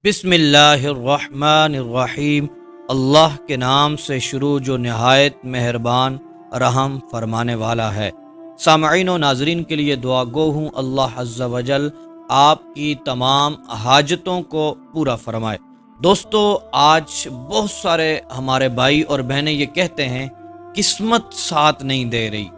بسم اللہ الرحمن الرحیم۔ اللہ کے نام سے شروع جو نہایت مہربان رحم فرمانے والا ہے۔ سامعین و ناظرین کے لیے دعا گو ہوں اللہ عز و جل آپ کی تمام حاجتوں کو پورا فرمائے۔ دوستو، آج بہت سارے ہمارے بھائی اور بہنیں یہ کہتے ہیں قسمت ساتھ نہیں دے رہی،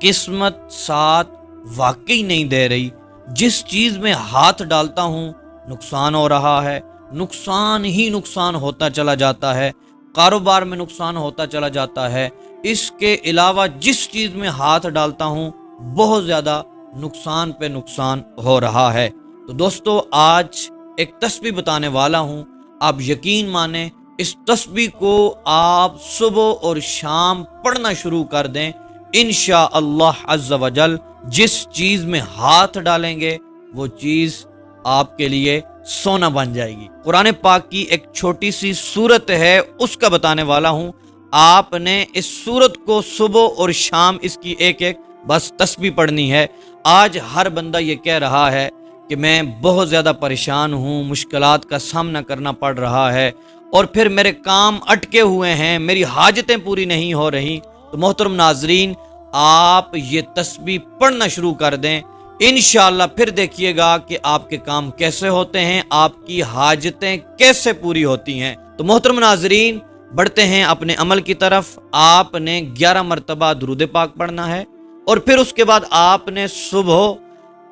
قسمت ساتھ واقعی نہیں دے رہی، جس چیز میں ہاتھ ڈالتا ہوں نقصان ہو رہا ہے، نقصان ہی نقصان ہوتا چلا جاتا ہے، کاروبار میں نقصان ہوتا چلا جاتا ہے، اس کے علاوہ جس چیز میں ہاتھ ڈالتا ہوں بہت زیادہ نقصان پہ نقصان ہو رہا ہے۔ تو دوستو، آج ایک تسبیح بتانے والا ہوں، آپ یقین مانیں اس تسبیح کو آپ صبح اور شام پڑھنا شروع کر دیں، انشاءاللہ عز و جل جس چیز میں ہاتھ ڈالیں گے وہ چیز آپ کے لیے سونا بن جائے گی۔ قرآن پاک کی ایک چھوٹی سی سورت ہے، اس کا بتانے والا ہوں۔ آپ نے اس سورت کو صبح اور شام اس کی ایک بس تسبیح پڑھنی ہے۔ آج ہر بندہ یہ کہہ رہا ہے کہ میں بہت زیادہ پریشان ہوں، مشکلات کا سامنا کرنا پڑ رہا ہے، اور پھر میرے کام اٹکے ہوئے ہیں، میری حاجتیں پوری نہیں ہو رہی۔ تو محترم ناظرین، آپ یہ تسبیح پڑھنا شروع کر دیں، انشاءاللہ پھر دیکھیے گا کہ آپ کے کام کیسے ہوتے ہیں، آپ کی حاجتیں کیسے پوری ہوتی ہیں۔ تو محترم ناظرین، بڑھتے ہیں اپنے عمل کی طرف۔ آپ نے 11 مرتبہ درود پاک پڑھنا ہے، اور پھر اس کے بعد آپ نے صبح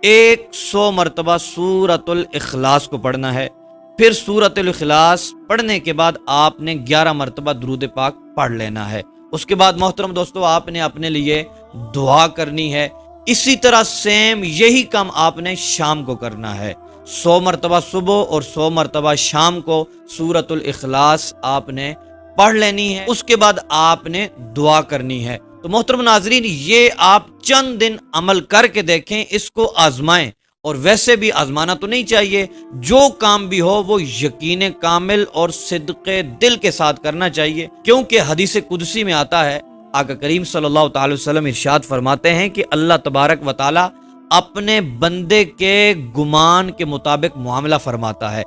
100 مرتبہ سورۃ الاخلاص کو پڑھنا ہے۔ پھر سورۃ الاخلاص پڑھنے کے بعد آپ نے 11 مرتبہ درود پاک پڑھ لینا ہے۔ اس کے بعد محترم دوستو، آپ نے اپنے لیے دعا کرنی ہے۔ اسی طرح سیم یہی کام آپ نے شام کو کرنا ہے۔ 100 مرتبہ صبح اور 100 مرتبہ شام کو سورۃ الاخلاص آپ نے پڑھ لینی ہے۔ اس کے بعد آپ نے دعا کرنی ہے۔ تو محترم ناظرین، یہ آپ چند دن عمل کر کے دیکھیں، اس کو آزمائیں، اور ویسے بھی آزمانا تو نہیں چاہیے، جو کام بھی ہو وہ یقین کامل اور صدق دل کے ساتھ کرنا چاہیے، کیونکہ حدیث قدسی میں آتا ہے، آقا کریم صلی اللہ تعالی وسلم ارشاد فرماتے ہیں کہ اللہ تبارک و تعالی اپنے بندے کے گمان کے مطابق معاملہ فرماتا ہے۔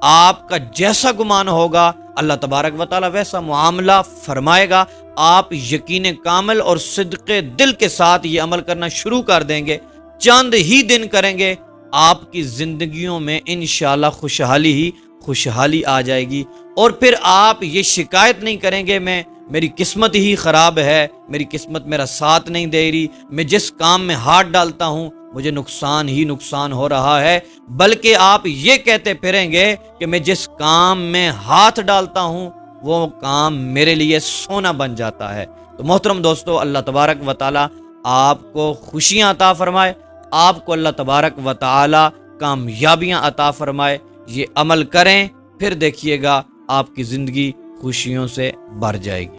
آپ کا جیسا گمان ہوگا اللہ تبارک و تعالی ویسا معاملہ فرمائے گا۔ آپ یقین کامل اور صدق دل کے ساتھ یہ عمل کرنا شروع کر دیں گے، چند ہی دن کریں گے، آپ کی زندگیوں میں انشاءاللہ خوشحالی ہی خوشحالی آ جائے گی، اور پھر آپ یہ شکایت نہیں کریں گے میری قسمت ہی خراب ہے، میری قسمت میرا ساتھ نہیں دے رہی، میں جس کام میں ہاتھ ڈالتا ہوں مجھے نقصان ہی نقصان ہو رہا ہے، بلکہ آپ یہ کہتے پھریں گے کہ میں جس کام میں ہاتھ ڈالتا ہوں وہ کام میرے لیے سونا بن جاتا ہے۔ تو محترم دوستو، اللہ تبارک و تعالی آپ کو خوشیاں عطا فرمائے، آپ کو اللہ تبارک و تعالی کامیابیاں عطا فرمائے۔ یہ عمل کریں، پھر دیکھیے گا آپ کی زندگی خوشیوں سے بھر جائے گی۔